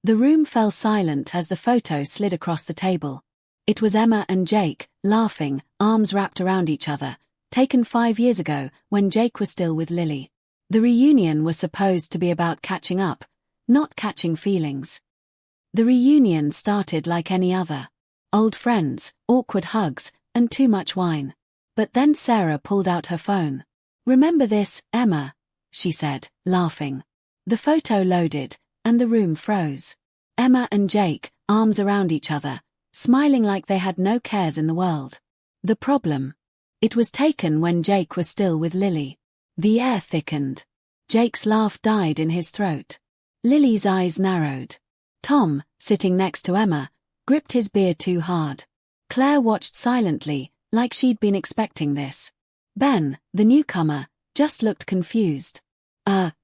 The room fell silent as the photo slid across the table. It was Emma and Jake, laughing, arms wrapped around each other, taken 5 years ago when Jake was still with Lily. The reunion was supposed to be about catching up, not catching feelings. The reunion started like any other. Old friends, awkward hugs, and too much wine. But then Sarah pulled out her phone. "Remember this, Emma?" she said, laughing. The photo loaded, and the room froze. Emma and Jake, arms around each other, smiling like they had no cares in the world. The problem? It was taken when Jake was still with Lily. The air thickened. Jake's laugh died in his throat. Lily's eyes narrowed. Tom, sitting next to Emma, gripped his beer too hard. Claire watched silently, like she'd been expecting this. Ben, the newcomer, just looked confused.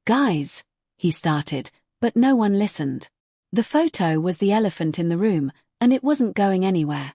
Guys," he started, but no one listened. The photo was the elephant in the room, and it wasn't going anywhere.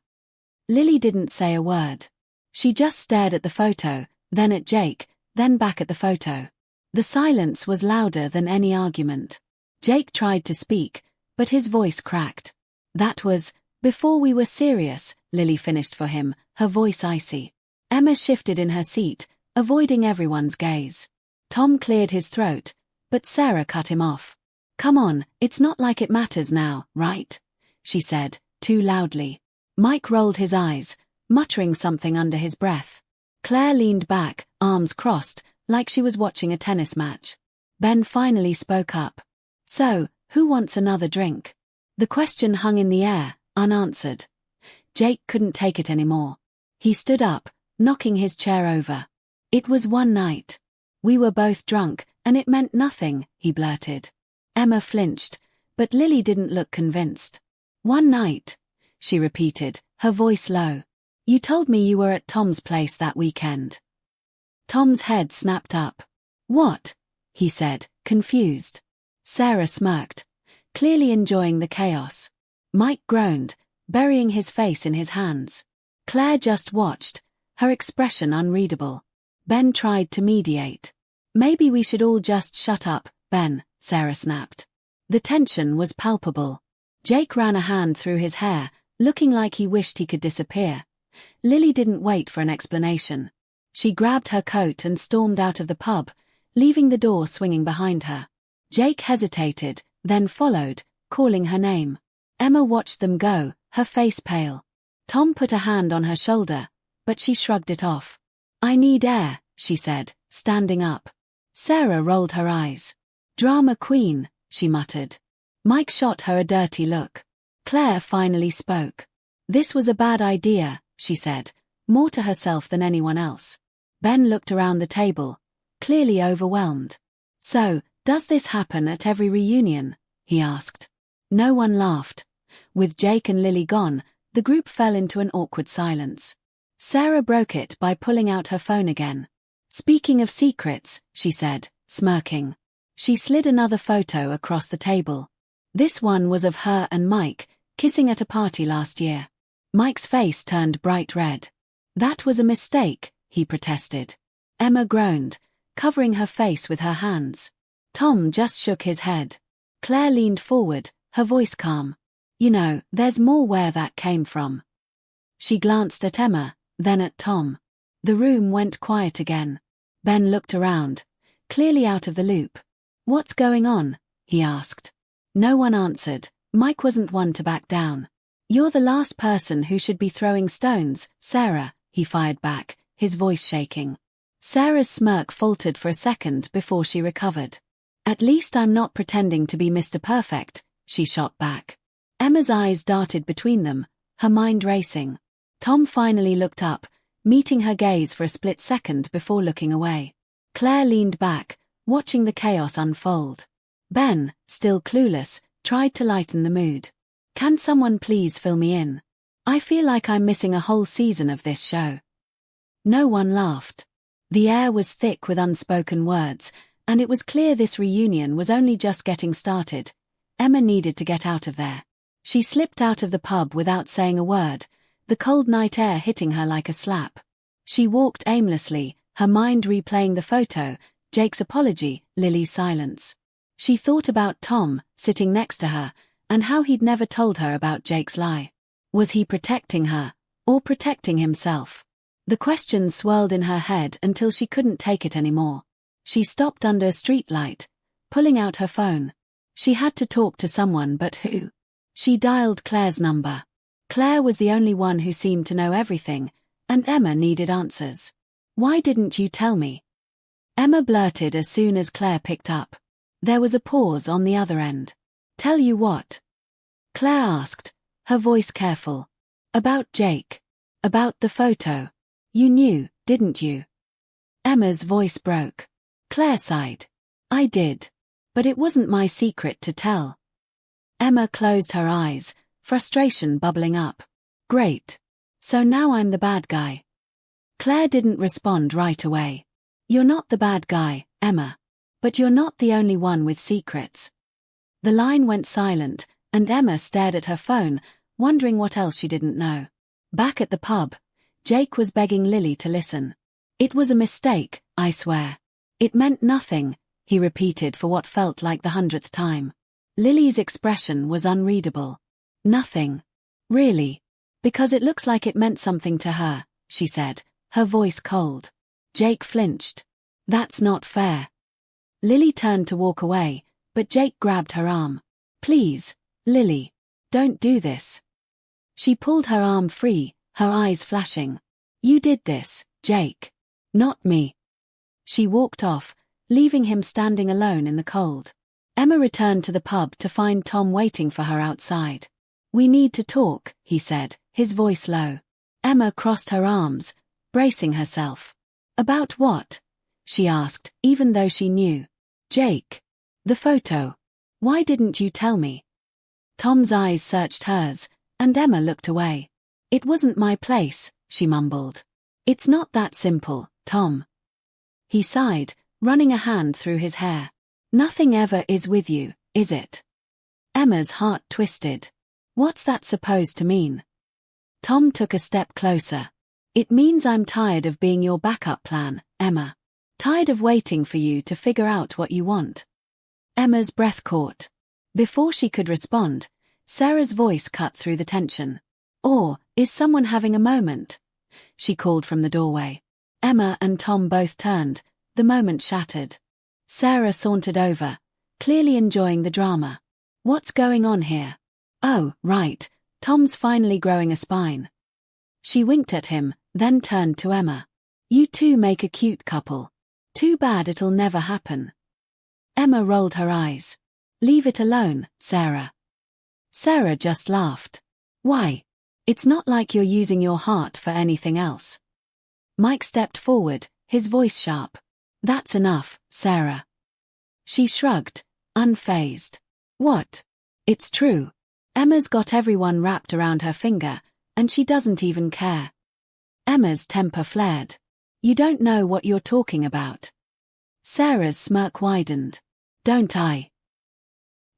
Lily didn't say a word. She just stared at the photo, then at Jake, then back at the photo. The silence was louder than any argument. Jake tried to speak, but his voice cracked. "That was, before we were serious," Lily finished for him, her voice icy. Emma shifted in her seat, avoiding everyone's gaze. Tom cleared his throat, but Sarah cut him off. "Come on, it's not like it matters now, right?" she said, too loudly. Mike rolled his eyes, muttering something under his breath. Claire leaned back, arms crossed, like she was watching a tennis match. Ben finally spoke up. "So, who wants another drink?" The question hung in the air, unanswered. Jake couldn't take it anymore. He stood up, knocking his chair over. "It was one night. We were both drunk, and it meant nothing," he blurted. Emma flinched, but Lily didn't look convinced. "One night," she repeated, her voice low. "You told me you were at Tom's place that weekend." Tom's head snapped up. "What?" he said, confused. Sarah smirked, clearly enjoying the chaos. Mike groaned, burying his face in his hands. Claire just watched, her expression unreadable. Ben tried to mediate. "Maybe we should all just shut up, Ben," Sarah snapped. The tension was palpable. Jake ran a hand through his hair, looking like he wished he could disappear. Lily didn't wait for an explanation. She grabbed her coat and stormed out of the pub, leaving the door swinging behind her. Jake hesitated, then followed, calling her name. Emma watched them go, her face pale. Tom put a hand on her shoulder, but she shrugged it off. "I need air," she said, standing up. Sarah rolled her eyes. "Drama queen," she muttered. Mike shot her a dirty look. Claire finally spoke. "This was a bad idea," she said, more to herself than anyone else. Ben looked around the table, clearly overwhelmed. "So, does this happen at every reunion?" he asked. No one laughed. With Jake and Lily gone, the group fell into an awkward silence. Sarah broke it by pulling out her phone again. "Speaking of secrets," she said, smirking. She slid another photo across the table. This one was of her and Mike, kissing at a party last year. Mike's face turned bright red. "That was a mistake," he protested. Emma groaned, covering her face with her hands. Tom just shook his head. Claire leaned forward, her voice calm. "You know, there's more where that came from." She glanced at Emma, then at Tom. The room went quiet again. Ben looked around, clearly out of the loop. "What's going on?" he asked. No one answered. Mike wasn't one to back down. "You're the last person who should be throwing stones, Sarah," he fired back, his voice shaking. Sarah's smirk faltered for a second before she recovered. "At least I'm not pretending to be Mr. Perfect," she shot back. Emma's eyes darted between them, her mind racing. Tom finally looked up, meeting her gaze for a split second before looking away. Claire leaned back, watching the chaos unfold. Ben, still clueless, tried to lighten the mood. "Can someone please fill me in? I feel like I'm missing a whole season of this show." No one laughed. The air was thick with unspoken words, and it was clear this reunion was only just getting started. Emma needed to get out of there. She slipped out of the pub without saying a word, the cold night air hitting her like a slap. She walked aimlessly, her mind replaying the photo, Jake's apology, Lily's silence. She thought about Tom, sitting next to her, and how he'd never told her about Jake's lie. Was he protecting her, or protecting himself? The questions swirled in her head until she couldn't take it anymore. She stopped under a streetlight, pulling out her phone. She had to talk to someone, but who? She dialed Claire's number. Claire was the only one who seemed to know everything, and Emma needed answers. "Why didn't you tell me?" Emma blurted as soon as Claire picked up. There was a pause on the other end. "Tell you what?" Claire asked, her voice careful. "About Jake. About the photo. You knew, didn't you?" Emma's voice broke. Claire sighed. "I did. But it wasn't my secret to tell." Emma closed her eyes, frustration bubbling up. "Great. So now I'm the bad guy." Claire didn't respond right away. "You're not the bad guy, Emma. But you're not the only one with secrets." The line went silent, and Emma stared at her phone, wondering what else she didn't know. Back at the pub, Jake was begging Lily to listen. "It was a mistake, I swear. It meant nothing," he repeated for what felt like the 100th time. Lily's expression was unreadable. "Nothing. Really? Because it looks like it meant something to her," she said, her voice cold. Jake flinched. "That's not fair." Lily turned to walk away, but Jake grabbed her arm. "Please, Lily. Don't do this." She pulled her arm free, her eyes flashing. "You did this, Jake. Not me." She walked off, leaving him standing alone in the cold. Emma returned to the pub to find Tom waiting for her outside. "We need to talk," he said, his voice low. Emma crossed her arms, bracing herself. "About what?" she asked, even though she knew. "Jake. The photo. Why didn't you tell me?" Tom's eyes searched hers, and Emma looked away. "It wasn't my place," she mumbled. "It's not that simple, Tom." He sighed, running a hand through his hair. "Nothing ever is with you, is it?" Emma's heart twisted. What's that supposed to mean? Tom took a step closer. "It means I'm tired of being your backup plan, Emma. Tired of waiting for you to figure out what you want." Emma's breath caught. Before she could respond, Sarah's voice cut through the tension. "Or, is someone having a moment?" she called from the doorway. Emma and Tom both turned, the moment shattered. Sarah sauntered over, clearly enjoying the drama. "What's going on here?" "Oh, right, Tom's finally growing a spine." She winked at him, then turned to Emma. "You two make a cute couple. Too bad it'll never happen." Emma rolled her eyes. "Leave it alone, Sarah." Sarah just laughed. "Why? It's not like you're using your heart for anything else." Mike stepped forward, his voice sharp. "That's enough, Sarah." She shrugged, unfazed. "What? It's true. Emma's got everyone wrapped around her finger, and she doesn't even care." Emma's temper flared. "You don't know what you're talking about." Sarah's smirk widened. "Don't I?"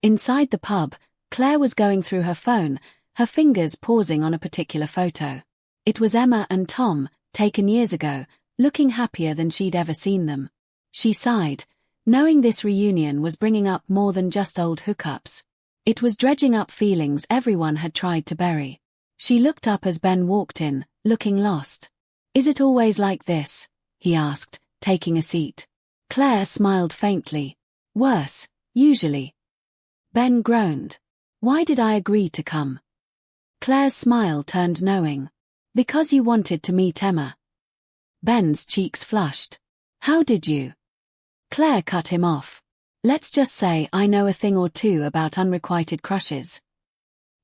Inside the pub, Claire was going through her phone, her fingers pausing on a particular photo. It was Emma and Tom, taken years ago, looking happier than she'd ever seen them. She sighed, knowing this reunion was bringing up more than just old hookups. It was dredging up feelings everyone had tried to bury. She looked up as Ben walked in, looking lost. "Is it always like this?" he asked, taking a seat. Claire smiled faintly. "Worse, usually." Ben groaned. "Why did I agree to come?" Claire's smile turned knowing. "Because you wanted to meet Emma." Ben's cheeks flushed. "How did you?" Claire cut him off. "Let's just say I know a thing or two about unrequited crushes."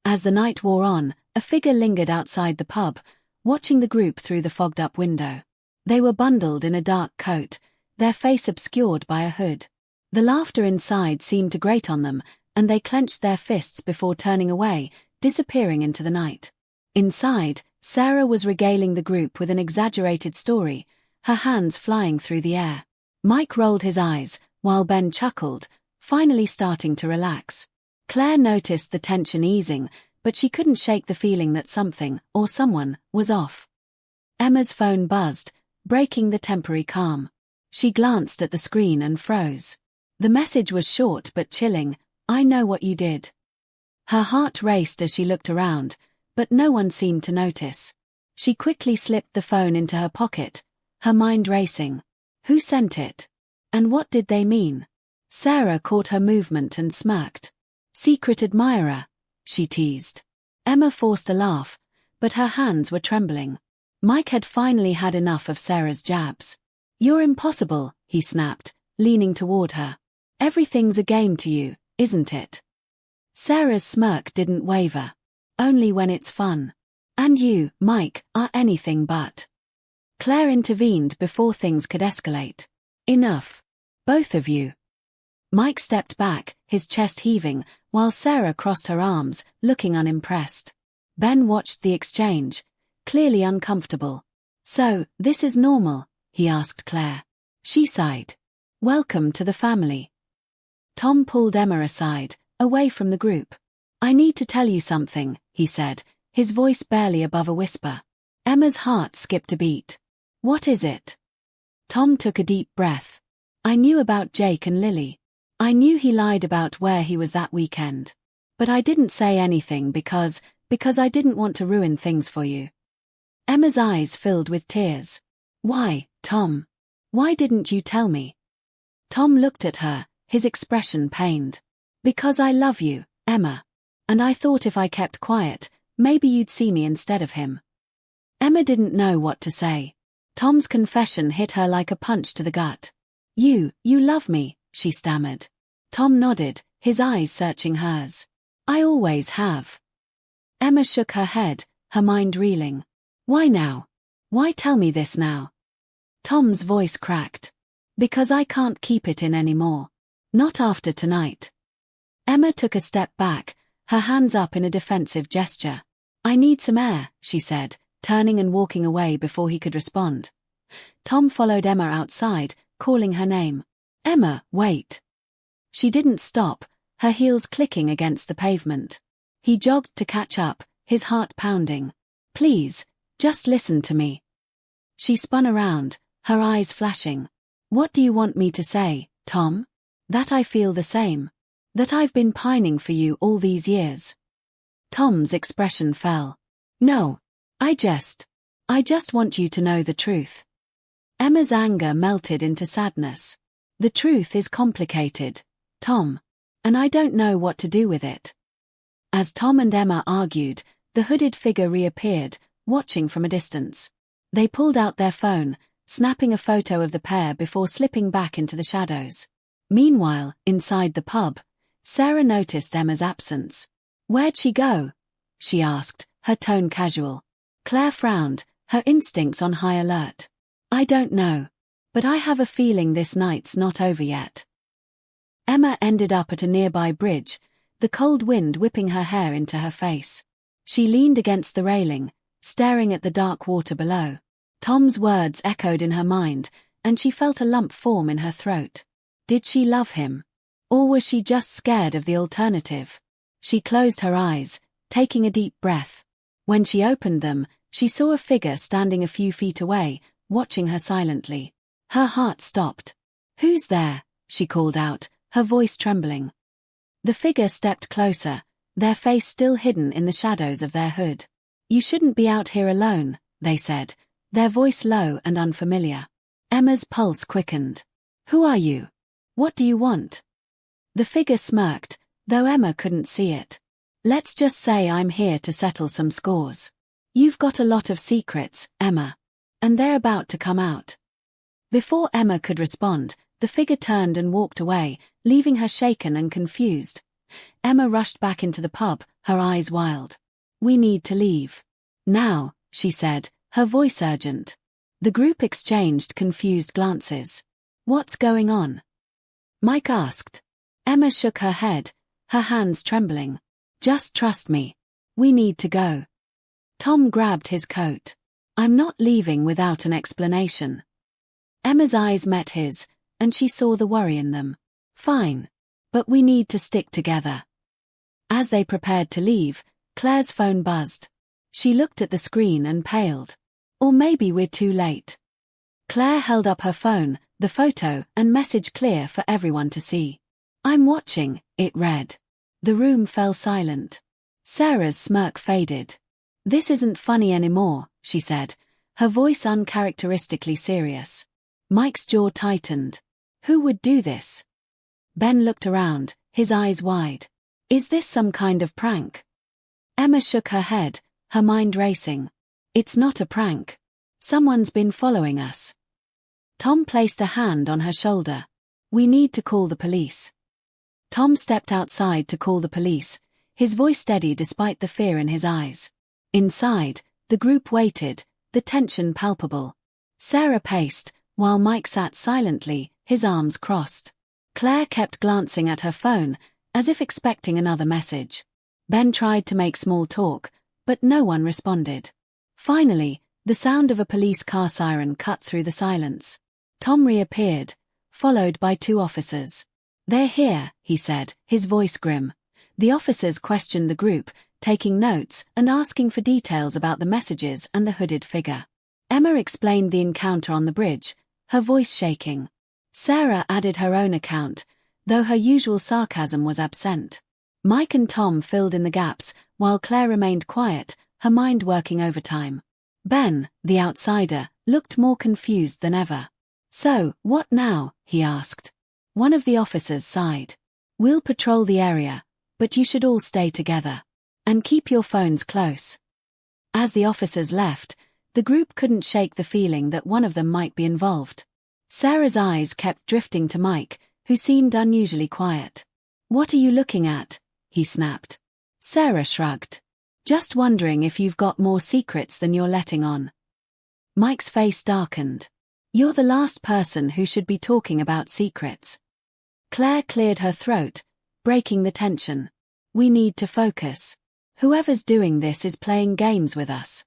As the night wore on, a figure lingered outside the pub, watching the group through the fogged-up window. They were bundled in a dark coat, their face obscured by a hood. The laughter inside seemed to grate on them, and they clenched their fists before turning away, disappearing into the night. Inside, Sarah was regaling the group with an exaggerated story, her hands flying through the air. Mike rolled his eyes, while Ben chuckled, finally starting to relax. Claire noticed the tension easing, but she couldn't shake the feeling that something, or someone, was off. Emma's phone buzzed, breaking the temporary calm. She glanced at the screen and froze. The message was short but chilling. "I know what you did." Her heart raced as she looked around, but no one seemed to notice. She quickly slipped the phone into her pocket, her mind racing. Who sent it? And what did they mean? Sarah caught her movement and smirked. Secret admirer, she teased. Emma forced a laugh, but her hands were trembling. Mike had finally had enough of Sarah's jabs. You're impossible, he snapped, leaning toward her. Everything's a game to you, isn't it? Sarah's smirk didn't waver. Only when it's fun. And you, Mike, are anything but. Claire intervened before things could escalate. Enough. Both of you. Mike stepped back, his chest heaving, while Sarah crossed her arms, looking unimpressed. Ben watched the exchange, clearly uncomfortable. So, this is normal, he asked Claire. She sighed. Welcome to the family. Tom pulled Emma aside, away from the group. I need to tell you something, he said, his voice barely above a whisper. Emma's heart skipped a beat. What is it? Tom took a deep breath. I knew about Jake and Lily. I knew he lied about where he was that weekend. But I didn't say anything because I didn't want to ruin things for you. Emma's eyes filled with tears. Why, Tom? Why didn't you tell me? Tom looked at her, his expression pained. Because I love you, Emma. And I thought if I kept quiet, maybe you'd see me instead of him. Emma didn't know what to say. Tom's confession hit her like a punch to the gut. You love me, she stammered. Tom nodded, his eyes searching hers. I always have. Emma shook her head, her mind reeling. Why now? Why tell me this now? Tom's voice cracked. Because I can't keep it in anymore. Not after tonight. Emma took a step back, her hands up in a defensive gesture. I need some air, she said, turning and walking away before he could respond. Tom followed Emma outside, calling her name. Emma, wait. She didn't stop, her heels clicking against the pavement. He jogged to catch up, his heart pounding. Please, just listen to me. She spun around, her eyes flashing. What do you want me to say, Tom? That I feel the same. That I've been pining for you all these years. Tom's expression fell. No. I just want you to know the truth. Emma's anger melted into sadness. The truth is complicated, Tom. And I don't know what to do with it. As Tom and Emma argued, the hooded figure reappeared, watching from a distance. They pulled out their phone, snapping a photo of the pair before slipping back into the shadows. Meanwhile, inside the pub, Sarah noticed Emma's absence. Where'd she go? She asked, her tone casual. Claire frowned, her instincts on high alert. I don't know. But I have a feeling this night's not over yet. Emma ended up at a nearby bridge, the cold wind whipping her hair into her face. She leaned against the railing, staring at the dark water below. Tom's words echoed in her mind, and she felt a lump form in her throat. Did she love him? Or was she just scared of the alternative? She closed her eyes, taking a deep breath. When she opened them, she saw a figure standing a few feet away, watching her silently. Her heart stopped. Who's there? She called out, her voice trembling. The figure stepped closer, their face still hidden in the shadows of their hood. You shouldn't be out here alone, they said, their voice low and unfamiliar. Emma's pulse quickened. Who are you? What do you want? The figure smirked, though Emma couldn't see it. Let's just say I'm here to settle some scores. You've got a lot of secrets, Emma. And they're about to come out. Before Emma could respond, the figure turned and walked away, leaving her shaken and confused. Emma rushed back into the pub, her eyes wild. We need to leave. Now, she said, her voice urgent. The group exchanged confused glances. What's going on? Mike asked. Emma shook her head, her hands trembling. Just trust me. We need to go. Tom grabbed his coat. I'm not leaving without an explanation. Emma's eyes met his, and she saw the worry in them. Fine. But we need to stick together. As they prepared to leave, Claire's phone buzzed. She looked at the screen and paled. Or maybe we're too late. Claire held up her phone, the photo and message clear for everyone to see. I'm watching, it read. The room fell silent. Sarah's smirk faded. "This isn't funny anymore," she said, her voice uncharacteristically serious. Mike's jaw tightened. "Who would do this?" Ben looked around, his eyes wide. "Is this some kind of prank?" Emma shook her head, her mind racing. "It's not a prank. Someone's been following us." Tom placed a hand on her shoulder. "We need to call the police." Tom stepped outside to call the police, his voice steady despite the fear in his eyes. Inside, the group waited, the tension palpable. Sarah paced, while Mike sat silently, his arms crossed. Claire kept glancing at her phone, as if expecting another message. Ben tried to make small talk, but no one responded. Finally, the sound of a police car siren cut through the silence. Tom reappeared, followed by 2 officers. "They're here," he said, his voice grim. The officers questioned the group, taking notes and asking for details about the messages and the hooded figure. Emma explained the encounter on the bridge, her voice shaking. Sarah added her own account, though her usual sarcasm was absent. Mike and Tom filled in the gaps, while Claire remained quiet, her mind working overtime. Ben, the outsider, looked more confused than ever. "So, what now?" he asked. One of the officers sighed. "We'll patrol the area, but you should all stay together. And keep your phones close." As the officers left, the group couldn't shake the feeling that one of them might be involved. Sarah's eyes kept drifting to Mike, who seemed unusually quiet. "What are you looking at?" he snapped. Sarah shrugged. "Just wondering if you've got more secrets than you're letting on." Mike's face darkened. "You're the last person who should be talking about secrets." Claire cleared her throat, breaking the tension. "We need to focus. Whoever's doing this is playing games with us."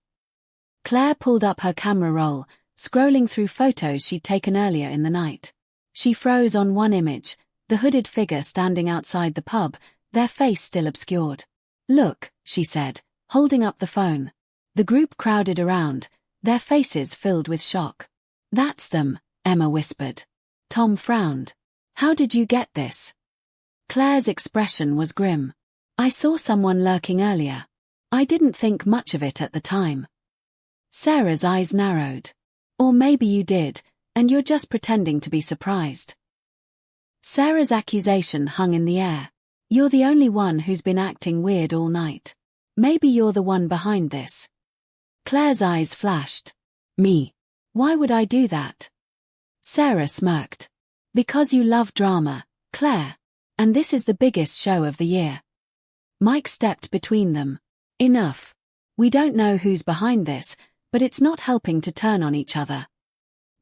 Claire pulled up her camera roll, scrolling through photos she'd taken earlier in the night. She froze on one image, the hooded figure standing outside the pub, their face still obscured. "Look," she said, holding up the phone. The group crowded around, their faces filled with shock. "That's them," Emma whispered. Tom frowned. "How did you get this?" Claire's expression was grim. "I saw someone lurking earlier. I didn't think much of it at the time." Sarah's eyes narrowed. "Or maybe you did, and you're just pretending to be surprised." Sarah's accusation hung in the air. "You're the only one who's been acting weird all night. Maybe you're the one behind this." Claire's eyes flashed. "Me? Why would I do that?" Sarah smirked. "Because you love drama, Claire. And this is the biggest show of the year." Mike stepped between them. "Enough. We don't know who's behind this, but it's not helping to turn on each other."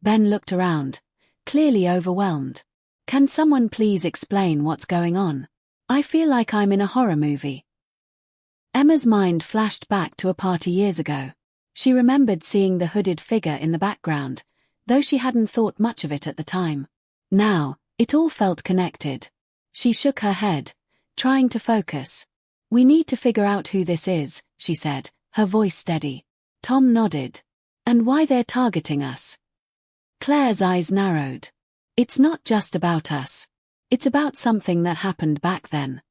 Ben looked around, clearly overwhelmed. "Can someone please explain what's going on? I feel like I'm in a horror movie." Emma's mind flashed back to a party years ago. She remembered seeing the hooded figure in the background, though she hadn't thought much of it at the time. Now, it all felt connected. She shook her head, trying to focus. "We need to figure out who this is," she said, her voice steady. Tom nodded. "And why they're targeting us?" Claire's eyes narrowed. "It's not just about us. It's about something that happened back then."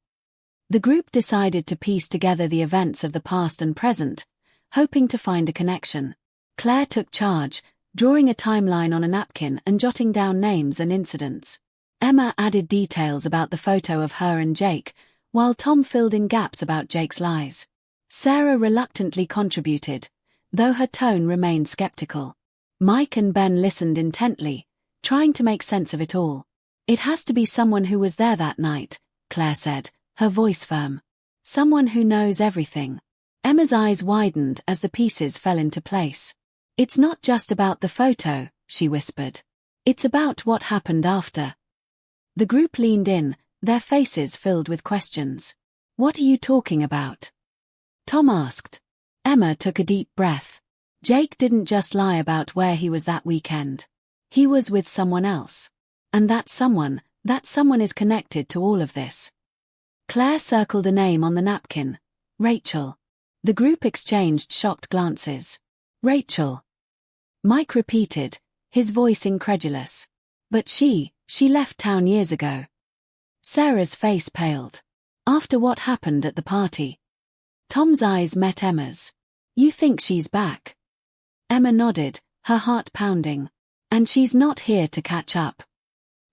The group decided to piece together the events of the past and present, hoping to find a connection. Claire took charge, drawing a timeline on a napkin and jotting down names and incidents. Emma added details about the photo of her and Jake, while Tom filled in gaps about Jake's lies. Sarah reluctantly contributed, though her tone remained skeptical. Mike and Ben listened intently, trying to make sense of it all. "It has to be someone who was there that night," Claire said, her voice firm. "Someone who knows everything." Emma's eyes widened as the pieces fell into place. "It's not just about the photo," she whispered. "It's about what happened after." The group leaned in, their faces filled with questions. "What are you talking about?" Tom asked. Emma took a deep breath. Jake didn't just lie about where he was that weekend. He was with someone else. And that someone is connected to all of this. Claire circled a name on the napkin. Rachel. The group exchanged shocked glances. "Rachel." Mike repeated, his voice incredulous. "But she left town years ago." Sarah's face paled. After what happened at the party. Tom's eyes met Emma's. You think she's back? Emma nodded, her heart pounding. And she's not here to catch up.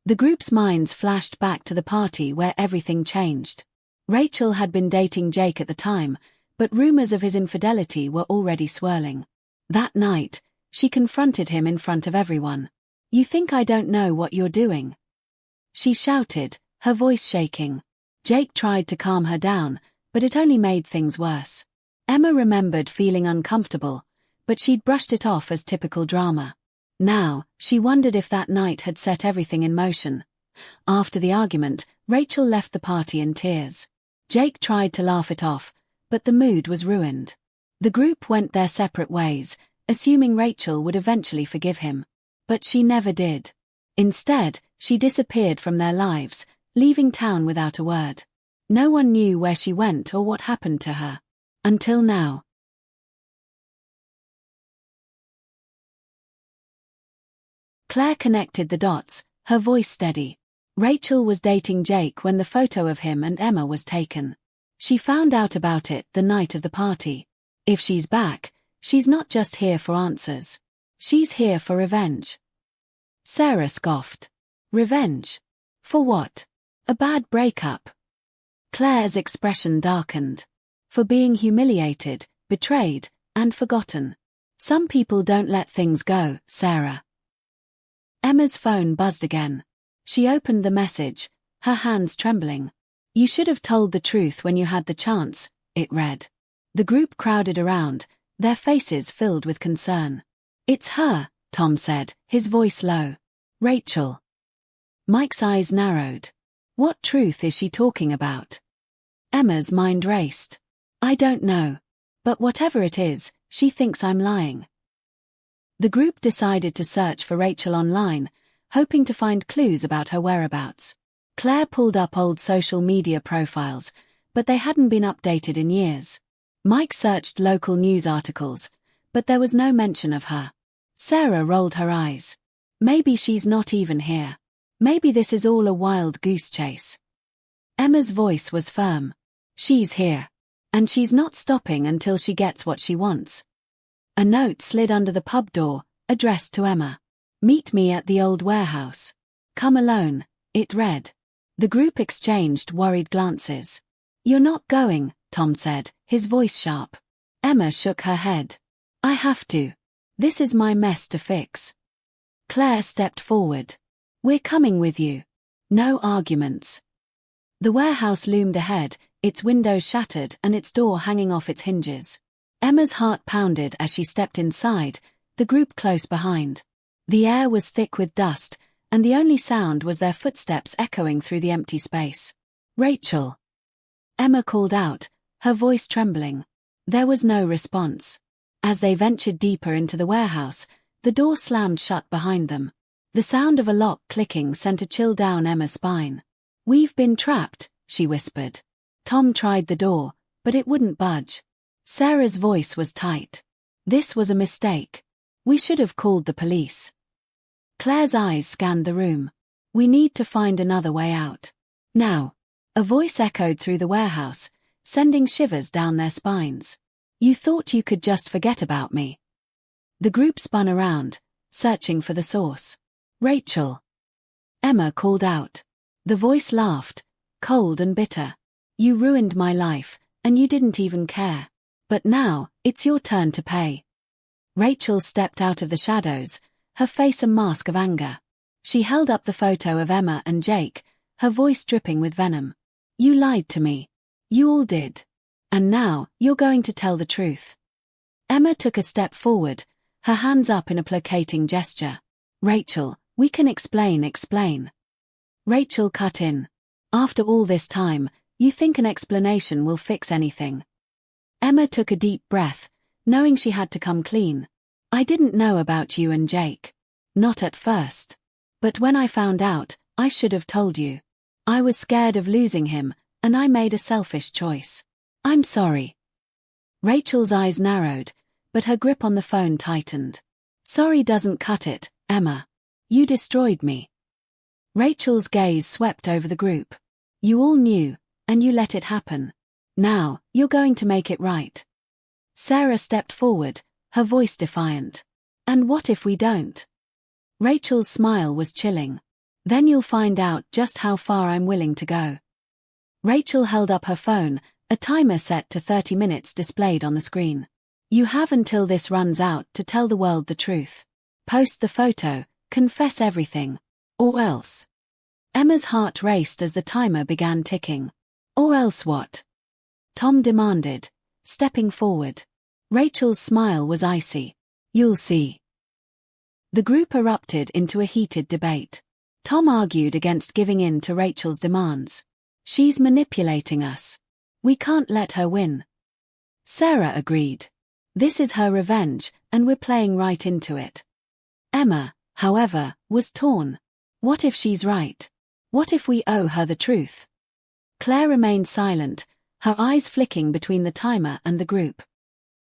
The group's minds flashed back to the party where everything changed. Rachel had been dating Jake at the time, but rumors of his infidelity were already swirling. That night, she confronted him in front of everyone. You think I don't know what you're doing? She shouted, her voice shaking. Jake tried to calm her down, but it only made things worse. Emma remembered feeling uncomfortable, but she'd brushed it off as typical drama. Now, she wondered if that night had set everything in motion. After the argument, Rachel left the party in tears. Jake tried to laugh it off, but the mood was ruined. The group went their separate ways, assuming Rachel would eventually forgive him. But she never did. Instead, she disappeared from their lives, leaving town without a word. No one knew where she went or what happened to her. Until now. Claire connected the dots, her voice steady. Rachel was dating Jake when the photo of him and Emma was taken. She found out about it the night of the party. If she's back, she's not just here for answers. She's here for revenge. Sarah scoffed. Revenge? For what? A bad breakup. Claire's expression darkened. For being humiliated, betrayed, and forgotten. Some people don't let things go, Sarah. Emma's phone buzzed again. She opened the message, her hands trembling. You should have told the truth when you had the chance, it read. The group crowded around, their faces filled with concern. It's her, Tom said, his voice low. Rachel. Mike's eyes narrowed. What truth is she talking about? Emma's mind raced. I don't know. But whatever it is, she thinks I'm lying. The group decided to search for Rachel online, hoping to find clues about her whereabouts. Claire pulled up old social media profiles, but they hadn't been updated in years. Mike searched local news articles, but there was no mention of her. Sarah rolled her eyes. Maybe she's not even here. Maybe this is all a wild goose chase. Emma's voice was firm. She's here. And she's not stopping until she gets what she wants. A note slid under the pub door, addressed to Emma. Meet me at the old warehouse. Come alone, it read. The group exchanged worried glances. You're not going, Tom said, his voice sharp. Emma shook her head. I have to. This is my mess to fix. Claire stepped forward. We're coming with you. No arguments. The warehouse loomed ahead, its windows shattered and its door hanging off its hinges. Emma's heart pounded as she stepped inside, the group close behind. The air was thick with dust, and the only sound was their footsteps echoing through the empty space. Rachel. Emma called out, her voice trembling. There was no response. As they ventured deeper into the warehouse, the door slammed shut behind them. The sound of a lock clicking sent a chill down Emma's spine. We've been trapped, she whispered. Tom tried the door, but it wouldn't budge. Sarah's voice was tight. This was a mistake. We should have called the police. Claire's eyes scanned the room. We need to find another way out. Now. A voice echoed through the warehouse, sending shivers down their spines. You thought you could just forget about me. The group spun around, searching for the source. Rachel. Emma called out. The voice laughed, cold and bitter. You ruined my life, and you didn't even care. But now, it's your turn to pay. Rachel stepped out of the shadows, her face a mask of anger. She held up the photo of Emma and Jake, her voice dripping with venom. You lied to me. You all did. And now, you're going to tell the truth. Emma took a step forward, her hands up in a placating gesture. Rachel, we can explain. Rachel cut in. After all this time, you think an explanation will fix anything. Emma took a deep breath, knowing she had to come clean. I didn't know about you and Jake. Not at first. But when I found out, I should have told you. I was scared of losing him, and I made a selfish choice. I'm sorry. Rachel's eyes narrowed, but her grip on the phone tightened. Sorry doesn't cut it, Emma. You destroyed me. Rachel's gaze swept over the group. You all knew, and you let it happen. Now, you're going to make it right. Sarah stepped forward, her voice defiant. And what if we don't? Rachel's smile was chilling. Then you'll find out just how far I'm willing to go. Rachel held up her phone, a timer set to 30 minutes displayed on the screen. You have until this runs out to tell the world the truth. Post the photo, confess everything. Or else. Emma's heart raced as the timer began ticking. Or else what? Tom demanded, stepping forward. Rachel's smile was icy. You'll see. The group erupted into a heated debate. Tom argued against giving in to Rachel's demands. She's manipulating us. We can't let her win. Sarah agreed. This is her revenge, and we're playing right into it. Emma, however, was torn. What if she's right? What if we owe her the truth? Claire remained silent, her eyes flicking between the timer and the group.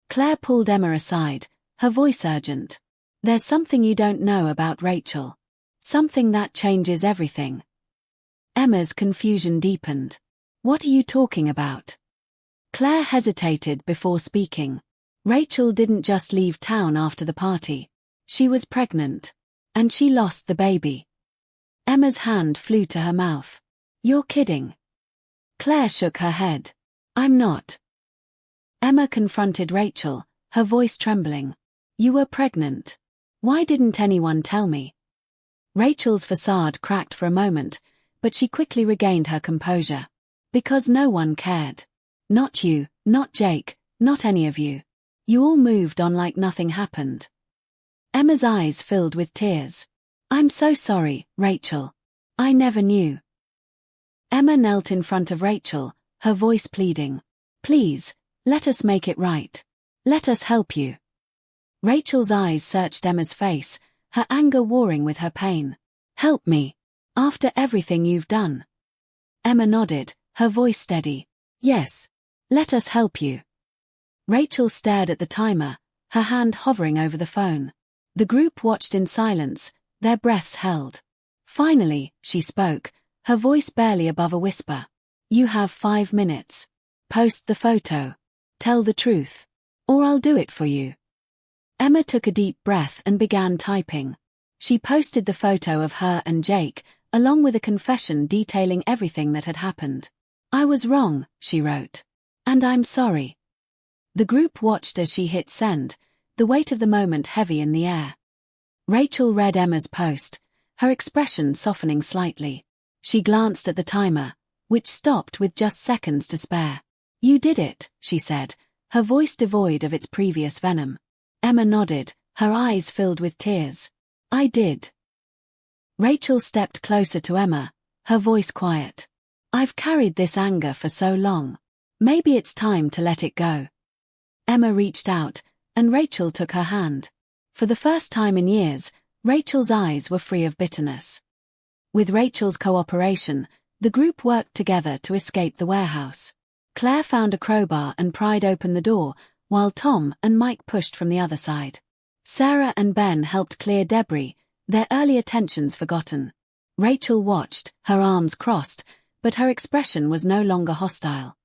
Claire pulled Emma aside, her voice urgent. There's something you don't know about Rachel. Something that changes everything. Emma's confusion deepened. What are you talking about? Claire hesitated before speaking. Rachel didn't just leave town after the party. She was pregnant. And she lost the baby. Emma's hand flew to her mouth. You're kidding. Claire shook her head. I'm not. Emma confronted Rachel, her voice trembling. You were pregnant. Why didn't anyone tell me? Rachel's facade cracked for a moment, but she quickly regained her composure. Because no one cared. Not you, not Jake, not any of you. You all moved on like nothing happened. Emma's eyes filled with tears. I'm so sorry, Rachel. I never knew. Emma knelt in front of Rachel, her voice pleading. Please, let us make it right. Let us help you. Rachel's eyes searched Emma's face, her anger warring with her pain. Help me. After everything you've done. Emma nodded, her voice steady. Yes. Let us help you. Rachel stared at the timer, her hand hovering over the phone. The group watched in silence, their breaths held. Finally, she spoke, her voice barely above a whisper. You have 5 minutes. Post the photo. Tell the truth. Or I'll do it for you. Emma took a deep breath and began typing. She posted the photo of her and Jake, along with a confession detailing everything that had happened. I was wrong, she wrote. And I'm sorry. The group watched as she hit send, the weight of the moment heavy in the air. Rachel read Emma's post, her expression softening slightly. She glanced at the timer, which stopped with just seconds to spare. You did it, she said, her voice devoid of its previous venom. Emma nodded, her eyes filled with tears. I did. Rachel stepped closer to Emma, her voice quiet. I've carried this anger for so long. Maybe it's time to let it go. Emma reached out, and Rachel took her hand. For the first time in years, Rachel's eyes were free of bitterness. With Rachel's cooperation, the group worked together to escape the warehouse. Claire found a crowbar and pried open the door, while Tom and Mike pushed from the other side. Sarah and Ben helped clear debris, their earlier tensions forgotten. Rachel watched, her arms crossed, but her expression was no longer hostile.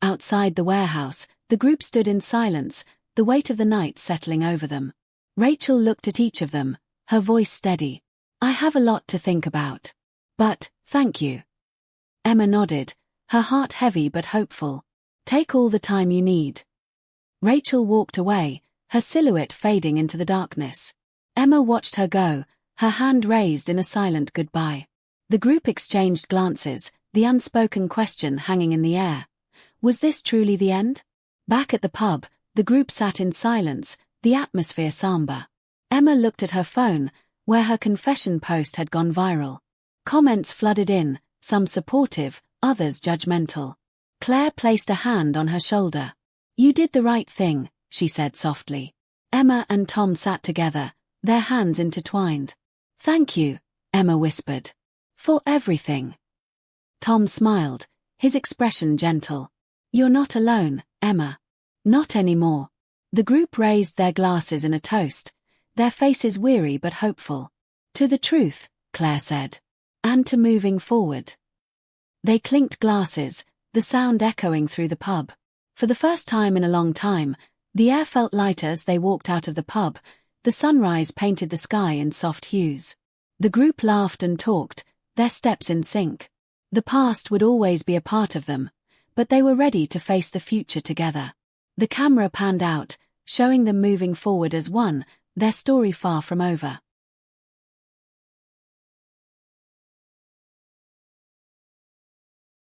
Outside the warehouse, the group stood in silence, the weight of the night settling over them. Rachel looked at each of them, her voice steady. I have a lot to think about. But, thank you. Emma nodded, her heart heavy but hopeful. Take all the time you need. Rachel walked away, her silhouette fading into the darkness. Emma watched her go, her hand raised in a silent goodbye. The group exchanged glances, the unspoken question hanging in the air. Was this truly the end? Back at the pub, the group sat in silence, the atmosphere somber. Emma looked at her phone, where her confession post had gone viral. Comments flooded in, some supportive, others judgmental. Claire placed a hand on her shoulder. You did the right thing, she said softly. Emma and Tom sat together, their hands intertwined. Thank you, Emma whispered. For everything. Tom smiled, his expression gentle. You're not alone, Emma. Not anymore. The group raised their glasses in a toast, their faces weary but hopeful. To the truth, Claire said. And to moving forward. They clinked glasses, the sound echoing through the pub. For the first time in a long time, the air felt lighter as they walked out of the pub. The sunrise painted the sky in soft hues. The group laughed and talked, their steps in sync. The past would always be a part of them, but they were ready to face the future together. The camera panned out, showing them moving forward as one, their story far from over.